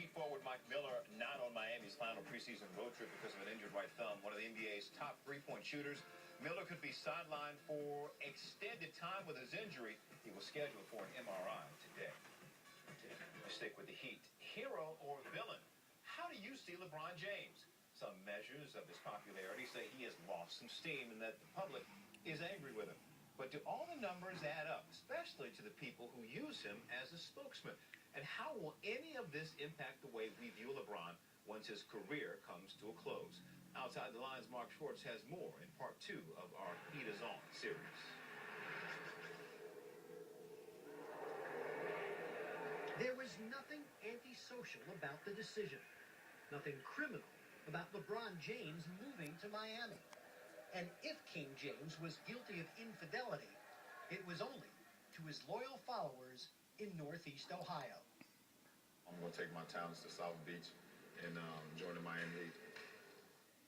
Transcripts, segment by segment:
Heat forward Mike Miller not on Miami's final preseason road trip because of an injured right thumb. One of the NBA's top three-point shooters. Miller could be sidelined for extended time with his injury. He was scheduled for an MRI today. We stick with the Heat. Hero or villain? How do you see LeBron James? Some measures of his popularity say he has lost some steam and that the public is angry with him. But do all the numbers add up, especially to the people who use him as a spokesman? And how will any of this impact the way we view LeBron once his career comes to a close? Outside the Lines, Mark Schwartz has more in part 2 of our Heat is On series. There was nothing antisocial about the decision. Nothing criminal about LeBron James moving to Miami. And if King James was guilty of infidelity, it was only to his loyal followers in Northeast Ohio. I'm going to take my talents to South Beach and join the Miami Heat.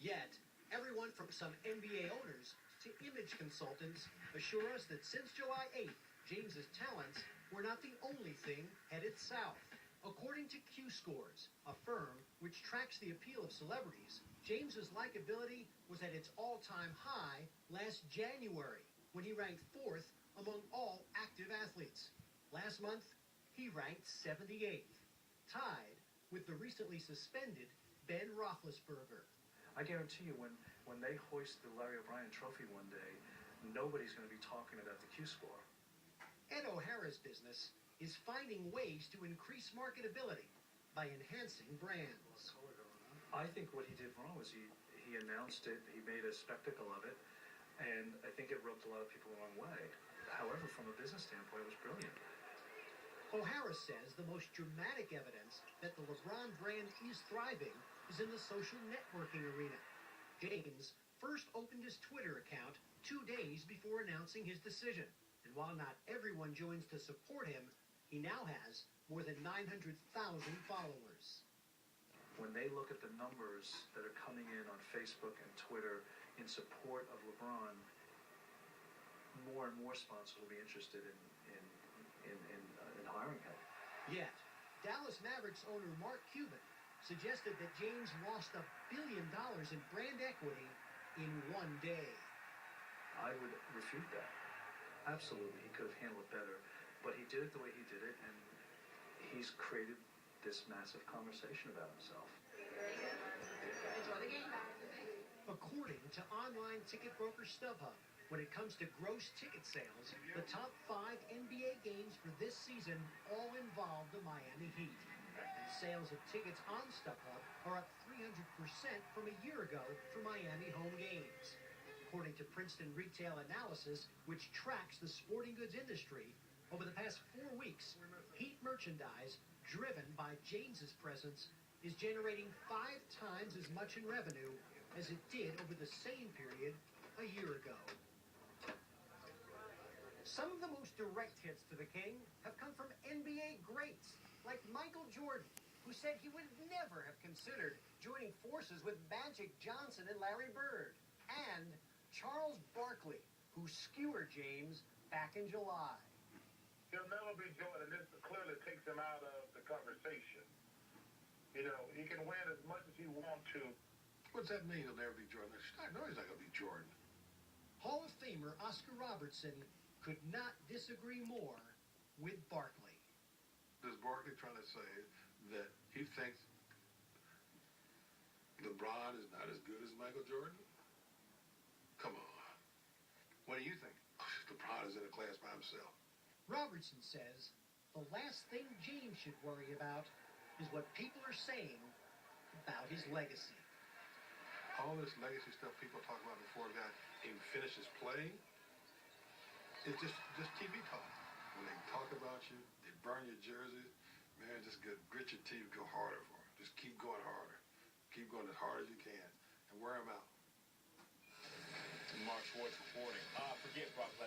Yet, everyone from some NBA owners to image consultants assure us that since July 8th, James's talents were not the only thing headed south. According to Q-Scores, a firm which tracks the appeal of celebrities, James's likability was at its all-time high last January when he ranked 4th among all active athletes. Last month, he ranked 78th, tied with the recently suspended Ben Roethlisberger. I guarantee you when they hoist the Larry O'Brien trophy one day, nobody's going to be talking about the Q-Score. Ed O'Hara's business is finding ways to increase marketability by enhancing brands. I think what he did wrong was he announced it, he made a spectacle of it, and I think it rubbed a lot of people the wrong way. However, from a business standpoint, it was brilliant. O'Hara says the most dramatic evidence that the LeBron brand is thriving is in the social networking arena. James first opened his Twitter account 2 days before announcing his decision. And while not everyone joins to support him, he now has more than 900,000 followers. When they look at the numbers that are coming in on Facebook and Twitter in support of LeBron, more and more sponsors will be interested in hiring him. Yet, Dallas Mavericks owner Mark Cuban suggested that James lost $1 billion in brand equity in one day. I would refute that. Absolutely, he could have handled it better, but he did it the way he did it, and he's created this massive conversation about himself. Enjoy the game. According to online ticket broker StubHub, when it comes to gross ticket sales, the top 5 NBA games for this season all involve the Miami Heat. And sales of tickets on StubHub are up 300% from a year ago for Miami home games. According to Princeton Retail Analysis, which tracks the sporting goods industry, over the past 4 weeks, Heat merchandise driven by James's presence is generating 5 times as much in revenue as it did over the same period a year ago. Some of the most direct hits to the King have come from NBA greats like Michael Jordan, who said he would never have considered joining forces with Magic Johnson and Larry Bird, and Charles Barkley, who skewered James back in July. He'll never be Jordan. This clearly takes him out of the conversation. You know, he can win as much as he wants to. What's that mean, he'll never be Jordan? I know he's not going to be Jordan. Hall of Famer Oscar Robertson could not disagree more with Barkley. Is Barkley trying to say that he thinks LeBron is not as good as Michael Jordan? Come on. What do you think? LeBron is in a class by himself. Robertson says the last thing James should worry about is what people are saying about his legacy. All this legacy stuff people talk about before a guy even finishes playing, it's just TV talk. When they talk about you, they burn your jerseys, man, just grit your teeth, go harder for them. Just keep going harder. Keep going as hard as you can and wear them out. Mark Schwartz reporting. Forget Brock Lesnar.